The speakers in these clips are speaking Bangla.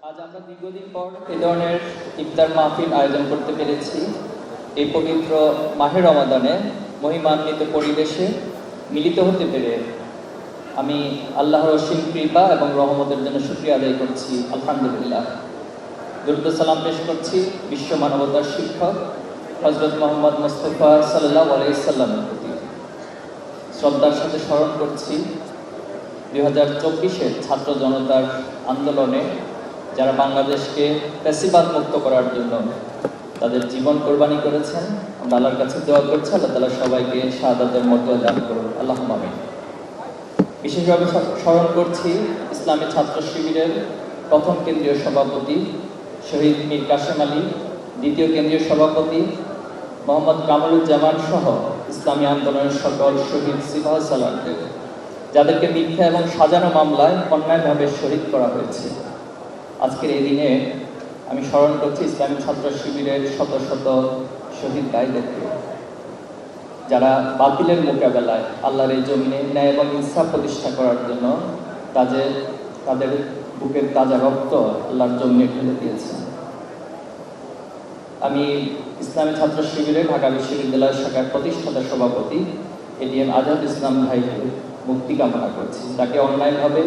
আজ আমরা দীর্ঘদিন পর এ ধরনের ইফতার মাহফিল আয়োজন করতে পেরেছি। এই পবিত্র মাহে রমাদানে মহিমান্বিত পরিবেশে মিলিত হতে পেরে আমি আল্লাহর অসীম কৃপা এবং রহমতের জন্য শুকরিয়া আদায় করছি। আলহামদুলিল্লাহ। দরুদ সালাম পেশ করছি বিশ্ব মানবতার শিক্ষক হযরত মুহাম্মদ মুস্তাফা সাল্লাল্লাহু আলাইহি সাল্লামের প্রতি। শ্রদ্ধার সাথে স্মরণ করছি 2024-এর ছাত্র জনতার আন্দোলনে যারা বাংলাদেশকে ফ্যাসিবাদ মুক্ত করার জন্য তাদের জীবন কোরবানি করেছেন। আমরা আল্লাহর কাছে দোয়া করছি, আল্লাহ তাআলা সবাইকে শাহাদাতের মর্যাদা দান করুন, আল্লাহুম্মা আমিন। বিশেষভাবে স্মরণ করছি ইসলামী ছাত্র শিবিরের প্রথম কেন্দ্রীয় সভাপতি শহীদ মীর কাসেম আলী, দ্বিতীয় কেন্দ্রীয় সভাপতি মোহাম্মদ কামরুজ্জামান সহ ইসলামী আন্দোলনের সকল শহীদ সিপাহ সালারদের, যাদেরকে মিথ্যা এবং সাজানো মামলায় অন্যায়ভাবে শহীদ করা হয়েছে। আজকের এই দিনে আমি স্মরণ করছি ইসলামী ছাত্র শিবিরের শত শত শহীদ ভাইদেরকে, যারা বাতিলের মোকাবেলায় আল্লাহর এই জমিনে ন্যায় এবং ইনসাফ প্রতিষ্ঠা করার জন্য তাদের বুকের তাজা রক্ত আল্লাহর জমিনে ঢেলে দিয়েছেন। আমি ইসলামী ছাত্র শিবিরের ঢাকা বিশ্ববিদ্যালয় শাখার প্রতিষ্ঠাতা সভাপতি এটিএম আজাদ ইসলাম ভাইকে মুক্তি কামনা করছি, তাকে অন্যায়ভাবে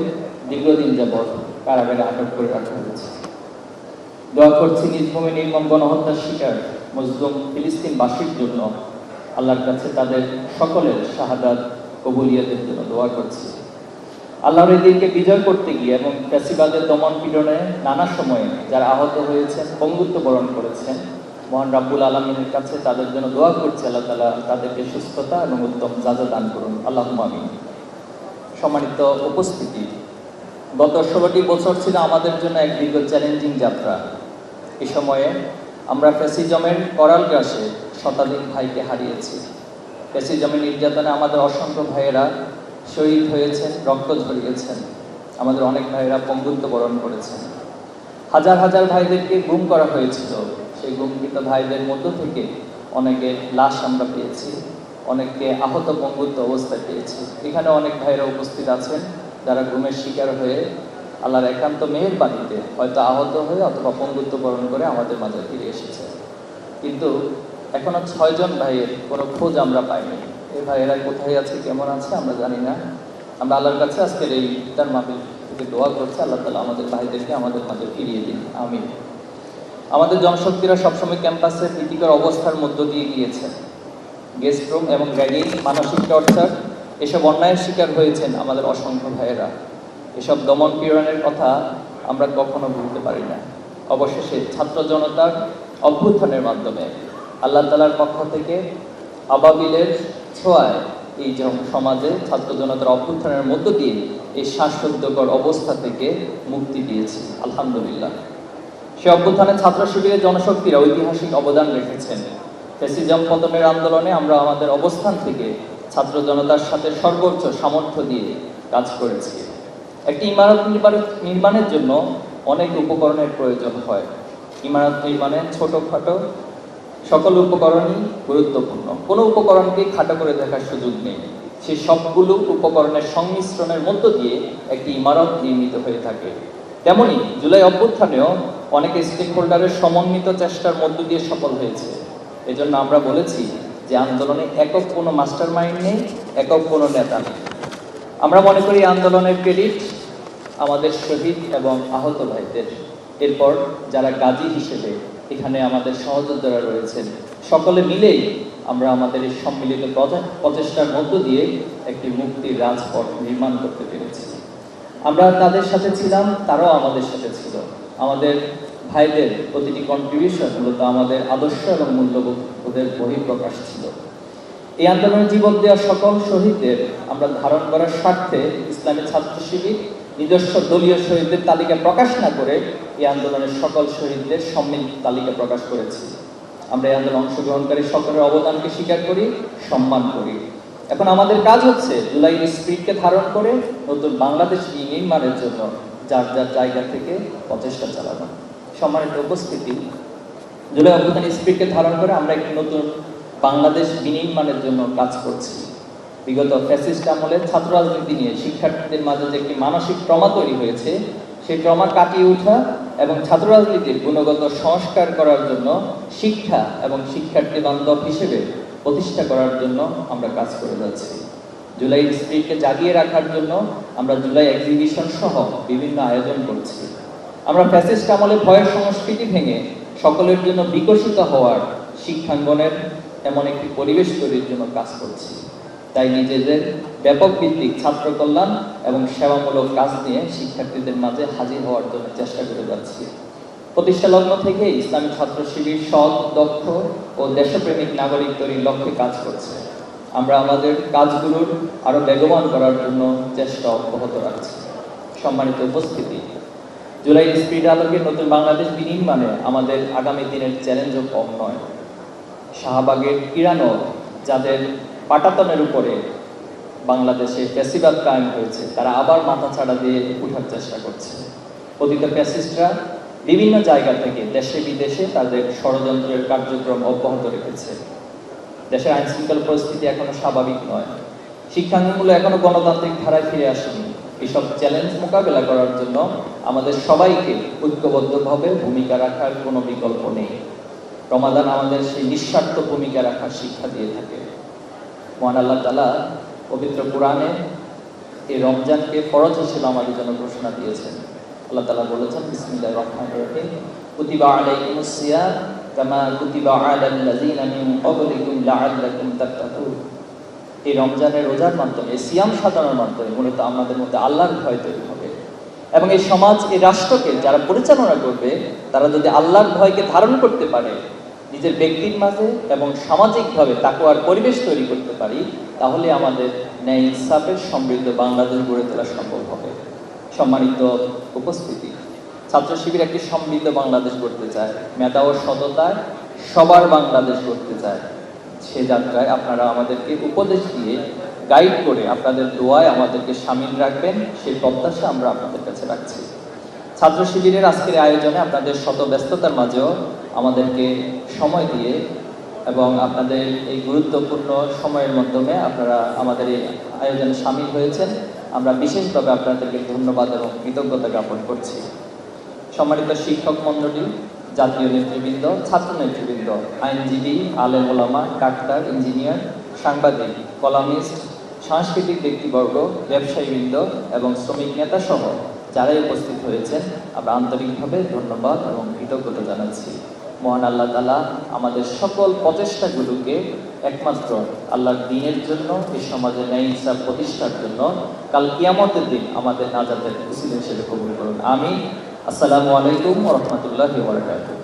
দীর্ঘদিন যাবৎ কারাগারে আটক করে রাখা হয়েছে। দোয়া করছি নির্ভূমি নির্মম গণহত্যার শিকার মজলুম ফিলিস্তিনবাসীর জন্য, আল্লাহর কাছে তাদের সকলের শাহাদাত কবুলিয়তের জন্য দোয়া করছি। আল্লাহর এই দিনকে বিজয় করতে গিয়ে এবং ফ্যাসিবাদের দমন পীড়নে নানা সময়ে যারা আহত হয়েছেন, পঙ্গুত্ব বরণ করেছেন, মহান রাব্বুল আলামিনের কাছে তাদের জন্য দোয়া করছি, আল্লাহ তাআলা তাদেরকে সুস্থতা এবং উত্তম যাজা দান করুন, আল্লাহুম্মা আমিন। সম্মানিত উপস্থিতি, গত 16টি বছর ছিল আমাদের জন্য এক দীর্ঘ চ্যালেঞ্জিং যাত্রা। এই সময়ে আমরা ফ্যাসিজমের করাল গ্রাসে শতাধিক ভাইকে হারিয়েছি। ফ্যাসিজমের নির্যাতনে আমাদের অসংখ্য ভাইয়েরা শহীদ হয়েছেন, রক্ত ঝরিয়েছেন, আমাদের অনেক ভাইয়েরা পঙ্গুত্ব বরণ করেছেন। হাজার হাজার ভাইদেরকে গুম করা হয়েছিল। সেই গুমকৃত ভাইদের মধ্য থেকে অনেকে লাশ আমরা পেয়েছি, অনেককে আহত পঙ্গুত্ব অবস্থায় পেয়েছি। এখানে অনেক ভাইয়েরা উপস্থিত আছেন যারা গুমের শিকার হয়ে আল্লাহর একান্ত মেহেরবানিতে হয়তো আহত হয়ে অথবা পঙ্গুত্ব বরণ করে আমাদের মাঝে ফিরে এসেছে। কিন্তু এখনো 6 জন ভাইয়ের কোনো খোঁজ আমরা পাইনি। এই ভাইয়েরা কোথায় আছে, কেমন আছে আমরা জানি না। আমরা আল্লাহর কাছে আজকের এই ইফতার মাহফিল থেকে দোয়া করছি, আল্লাহ তাআলা আমাদের ভাইদেরকে আমাদের মাঝে ফিরিয়ে দিন, আমিন। আমাদের জনশক্তিরা সবসময় ক্যাম্পাসের ভীতিকর অবস্থার মধ্য দিয়ে গিয়েছেন। গেস্ট রুম এবং র্যাগিং, মানসিক টর্চার, এসব অন্যায়ের শিকার হয়েছেন আমাদের অসংখ্য ভাইয়েরা। এসব দমন পীড়নের কথা আমরা কখনো ভুলতে পারি না। অবশেষে ছাত্র জনতার অভ্যুত্থানের মাধ্যমে আল্লাহ তাআলার পক্ষ থেকে আবাবিলের ছোঁয়ায় এই সমাজে ছাত্র জনতার অভ্যুত্থানের মধ্য দিয়ে এই শ্বাসরুদ্ধকর অবস্থা থেকে মুক্তি দিয়েছে, আলহামদুলিল্লাহ। সে অভ্যুত্থানে ছাত্র শিবিরের জনশক্তিরা ঐতিহাসিক অবদান রেখেছেন। ফ্যাসিজম পতনের আন্দোলনে আমরা আমাদের অবস্থান থেকে ছাত্র জনতার সাথে সর্বোচ্চ সামর্থ্য দিয়ে কাজ করেছি। একটি ইমারত নির্মাণের জন্য অনেক উপকরণের প্রয়োজন হয়। ইমারত নির্মাণে ছোটখাটো সকল উপকরণই গুরুত্বপূর্ণ। কোনো উপকরণকে খাটো করে দেখার সুযোগ নেই। সেই সবগুলো উপকরণের সংমিশ্রণের মধ্য দিয়ে একটি ইমারত নির্মিত হয়ে থাকে। তেমনি জুলাই অভ্যুত্থানেও অনেক স্টেক হোল্ডারের সমন্বিত চেষ্টার মধ্য দিয়ে সফল হয়েছে। এজন্য আমরা বলেছি যে আন্দোলনে একক কোনো মাস্টার মাইন্ড নেই, একক কোনো নেতা নেই। আমরা মনে করি আন্দোলনের ক্রেডিট আমাদের শহীদ এবং আহত ভাইদের। এরপর যারা গাজী হিসেবে এখানে আমাদের সহযোদ্ধারা রয়েছেন, সকলে মিলেই আমরা আমাদের এই সম্মিলিত প্রচেষ্টার মধ্য দিয়ে একটি মুক্তির রাজপথ নির্মাণ করতে পেরেছি। আমরা তাদের সাথে ছিলাম, তারাও আমাদের সাথে ছিল। আমাদের ভাইদের প্রতিটি কন্ট্রিবিউশন মূলত আমাদের আদর্শ এবং মূল্যবোধের বহিঃপ্রকাশ ছিল। এই আন্দোলনে জীবন দেওয়া সকল শহীদদের আমরা ধারণ করার স্বার্থে ইসলামী ছাত্র শিবির নিজস্ব দলীয় শহীদদের তালিকা প্রকাশ না করে এই আন্দোলনের সকল শহীদদের সম্মিলিত তালিকা প্রকাশ করেছি। আমরা এই আন্দোলনে অংশগ্রহণকারী সকলের অবদানকে স্বীকার করি, সম্মান করি। এখন আমাদের কাজ হচ্ছে জুলাইয়ের স্পিরিটকে ধারণ করে নতুন বাংলাদেশ নির্মাণের জন্য যার যার জায়গা থেকে প্রচেষ্টা চালানো। সম্মানিত উপস্থিতি, জুলাই অভ্যুত্থানের স্পিরিটকে ধারণ করে আমরা একটি নতুন বাংলাদেশ বিনির্মাণের জন্য কাজ করছি। বিগত ফ্যাসিস্ট আমলের ছাত্র রাজনীতি নিয়ে শিক্ষার্থীদের মাঝে যে একটি মানসিক ট্রমা তৈরি হয়েছে, সেই ট্রমা কাটিয়ে ওঠা এবং ছাত্র রাজনীতির গুণগত সংস্কার করার জন্য শিক্ষা এবং শিক্ষার্থী বান্ধব হিসেবে প্রতিষ্ঠা করার জন্য আমরা কাজ করে যাচ্ছি। জুলাই স্পিরিটকে জাগিয়ে রাখার জন্য আমরা জুলাই এক্সিবিশন সহ বিভিন্ন আয়োজন করছি। আমরা ফ্যাসিস্ট আমলে ভয়ের সংস্কৃতি ভেঙে সকলের জন্য বিকশিত হওয়ার শিক্ষাঙ্গনের এমন একটি পরিবেশ তৈরির জন্য কাজ করছি। তাই নিজেদের ব্যাপক ভিত্তিক ছাত্র কল্যাণ এবং সেবামূলক কাজ নিয়ে শিক্ষার্থীদের মাঝে হাজির হওয়ার জন্য চেষ্টা করে যাচ্ছি। প্রতিষ্ঠা লগ্ন থেকে ইসলামী ছাত্র শিবির সৎ, দক্ষ ও দেশপ্রেমিক নাগরিক তৈরির লক্ষ্যে কাজ করছে। আমরা আমাদের কাজগুলোর আরো বেগবান করার জন্য চেষ্টা অব্যাহত রাখছি। সম্মানিত উপস্থিতি, জুলাই স্পিরিট আলোকে নতুন বাংলাদেশ বিনির্মাণে আমাদের আগামী দিনের চ্যালেঞ্জও কম নয়। শাহবাগের কিরানো যাদের পাটাতনের উপরে বাংলাদেশে ফ্যাসিবাদ কায়েম হয়েছে, তারা আবার মাথাছাড়া দিয়ে উঠার চেষ্টা করছে। পতিত ফ্যাসিস্টরা বিভিন্ন জায়গা থেকে দেশে বিদেশে তাদের ষড়যন্ত্রের কার্যক্রম অব্যাহত রেখেছে। দেশের আইন শৃঙ্খলা পরিস্থিতি এখনো স্বাভাবিক নয়, শিক্ষাঙ্গনগুলো এখনো গণতান্ত্রিক ধারায় ফিরে আসেনি। এইসব চ্যালেঞ্জ মোকাবেলা করার জন্য আমাদের সবাইকে ঐক্যবদ্ধভাবে ভূমিকা রাখার কোনো বিকল্প নেই। রমাদান আমাদের সেই নিঃস্বার্থ ভূমিকা রাখার শিক্ষা দিয়ে থাকে। মহান আল্লাহ তাআলা পবিত্র কোরআনে এই রমজানকে ফরজ হিসেবে আমাদের জন্য ঘোষণা দিয়েছেন। আল্লাহ তাআলা বলেছেন, বিসমিল্লাহির রহমানির রহিম, কুতিবা আলাইকুমুস সিয়াম কামা কুতিবা আলাল লাযিনা মিন ক্বাবলিকুম লাআল্লাকুম তাত্তাকুন। এই রমজানের রোজার মাধ্যমে, সিয়াম সাধনার মাধ্যমে মূলত আমাদের মধ্যে আল্লাহর ভয় তৈরি হবে এবং এই সমাজ, এই রাষ্ট্রকে যারা পরিচালনা করবে তারা যদি আল্লাহর ভয়কে ধারণ করতে পারে, নিজের ব্যক্তির মাঝে এবং সামাজিকভাবে তাকওয়ার পরিবেশ তৈরি করতে পারি, তাহলে আমাদের ন্যায় ইনসাফের সমৃদ্ধ বাংলাদেশ গড়ে তোলা সম্ভব হবে। সম্মানিত উপস্থিতি, ছাত্র শিবির একটি সমৃদ্ধ বাংলাদেশ গড়তে চায়, মেধা ও সততায় সবার বাংলাদেশ গড়তে চায়। সে যাত্রায় আপনারা আমাদেরকে উপদেশ দিয়ে, গাইড করে, আপনাদের দোয়ায় আমাদেরকে সামিল রাখবেন, সেই প্রত্যাশা আমরা আপনাদের কাছে রাখছি। ছাত্র শিবিরের আজকের আয়োজনে আপনাদের শত ব্যস্ততার মাঝেও আমাদেরকে সময় দিয়ে এবং আপনাদের এই গুরুত্বপূর্ণ সময়ের মাধ্যমে আপনারা আমাদের এই আয়োজনে সামিল হয়েছেন। আমরা বিশেষভাবে আপনাদেরকে ধন্যবাদ এবং কৃতজ্ঞতা জ্ঞাপন করছি। সম্মানিত শিক্ষক মণ্ডলী, জাতীয় নেতৃবৃন্দ, ছাত্র নেতৃবৃন্দ, আইনজীবী, আলেম ওলামা, ডাক্তার, ইঞ্জিনিয়ার, সাংবাদিক, কলামিস্ট, সাংস্কৃতিক ব্যক্তিবর্গ, ব্যবসায়ীবৃন্দ এবং শ্রমিক নেতা সহ যারাই উপস্থিত হয়েছেন, আমরা আন্তরিকভাবে ধন্যবাদ এবং কৃতজ্ঞতা জানাচ্ছি। মহান আল্লাহ তাআলা আমাদের সকল প্রচেষ্টাগুলোকে একমাত্র আল্লাহর দ্বীনের জন্য, এই সমাজে ন্যায় ইনসাফ প্রতিষ্ঠার জন্য, কাল কিয়ামতের দিন আমাদের নাজাতের উসিলা হিসেবে কবুল করুন। আমিন। আসসালামু আলাইকুম ওয়া রাহমাতুল্লাহি ওয়া বারাকাতুহু।